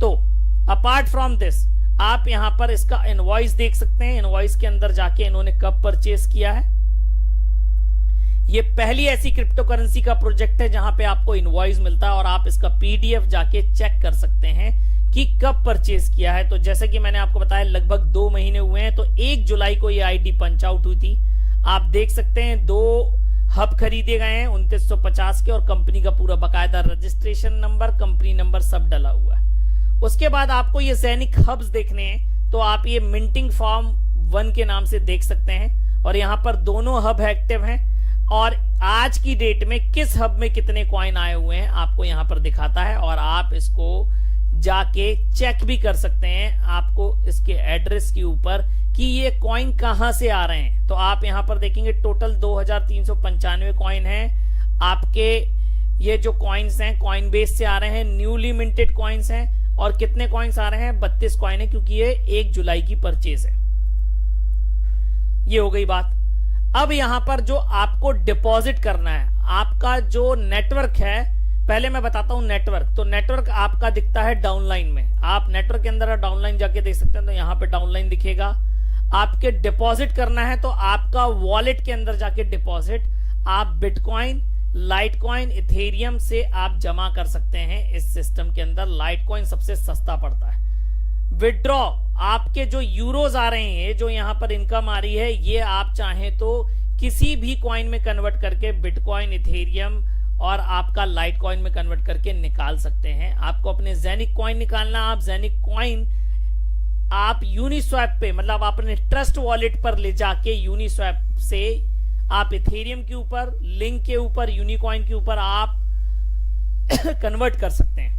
तो अपार्ट फ्रॉम दिस आप यहां पर इसका इनवॉइस देख सकते हैं। इनवॉइस के अंदर जाके इन्होंने कब परचेस किया है। ये पहली ऐसी क्रिप्टो करेंसी का प्रोजेक्ट है जहां पे आपको इनवॉइस मिलता है और आप इसका पीडीएफ जाके चेक कर सकते हैं कि कब परचेस किया है। तो जैसे कि मैंने आपको बताया लगभग 2 महीने हुए हैं। तो 1 जुलाई को ये आईडी पंच आउट हुई थी। आप देख सकते हैं 2 हब खरीदे गए हैं 2950 के और कंपनी का पूरा बकायदा रजिस्ट्रेशन नंबर, कंपनी नंबर सब डला हुआ है। उसके बाद आपको ये ज़ेनिक हब्स देखने हैं तो आप ये मिंटिंग फॉर्म 1 के नाम से देख सकते हैं और यहां पर दोनों हब एक्टिव हैं और आज की डेट में किस हब में कितने कॉइन आए हुए हैं आपको यहां पर दिखाता है और आप इसको जाके चेक भी कर सकते हैं आपको इसके एड्रेस के ऊपर कि ये कॉइन कहां से आ रहे हैं। तो आप यहां पर देखेंगे टोटल 2395 कॉइन हैं आपके। ये जो कॉइन्स हैं कॉइन बेस से आ रहे हैं, न्यूली मिंटेड कॉइन्स हैं और कितने कॉइन्स आ रहे हैं 32 कॉइन है क्योंकि ये 1 जुलाई की परचेज है। ये हो गई बात। अब यहां पर जो आपको डिपॉजिट करना है, आपका जो नेटवर्क है, पहले मैं बताता हूं नेटवर्क। तो नेटवर्क आपका दिखता है डाउनलाइन में। आप नेटवर्क के अंदर डाउनलाइन जाके देख सकते हैं तो यहां पे डाउनलाइन दिखेगा। आपके डिपॉजिट करना है तो आपका वॉलेट के अंदर जाके डिपॉजिट आप बिटकॉइन, लाइटकॉइन, इथेरियम से आप जमा कर सकते हैं इस सिस्टम के अंदर। लाइटकॉइन सबसे सस्ता पड़ता है। विड्रॉ आपके जो यूरोज आ रहे हैं, जो यहां पर इनकम आ रही है, ये आप चाहें तो किसी भी कॉइन में कन्वर्ट करके बिटकॉइन, इथेरियम और आपका लाइट कॉइन में कन्वर्ट करके निकाल सकते हैं। आपको अपने ज़ेनिक कॉइन निकालना, आप ज़ेनिक कॉइन आप यूनिस्वैप पे मतलब अपने ट्रस्ट वॉलेट पर ले जाके यूनिस्वैप से आप इथेरियम के ऊपर, लिंक के ऊपर, यूनिकॉइन के ऊपर आप कन्वर्ट कर सकते हैं।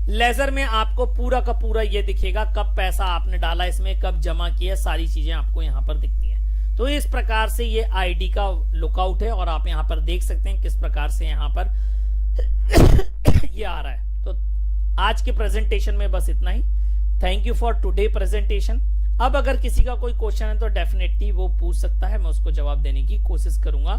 लेजर में आपको पूरा का पूरा ये दिखेगा कब पैसा आपने डाला इसमें, कब जमा किया, सारी चीजें आपको यहां पर दिखती हैं। तो इस प्रकार से ये आईडी का लुकआउट है और आप यहां पर देख सकते हैं किस प्रकार से यहां पर ये आ रहा है। तो आज के प्रेजेंटेशन में बस इतना ही। Thank you for today presentation. अब अगर किसी का कोई क्वेश्चन है तो डेफिनेटली वो पूछ सकता है, मैं उसको जवाब देने की कोशिश करूंगा।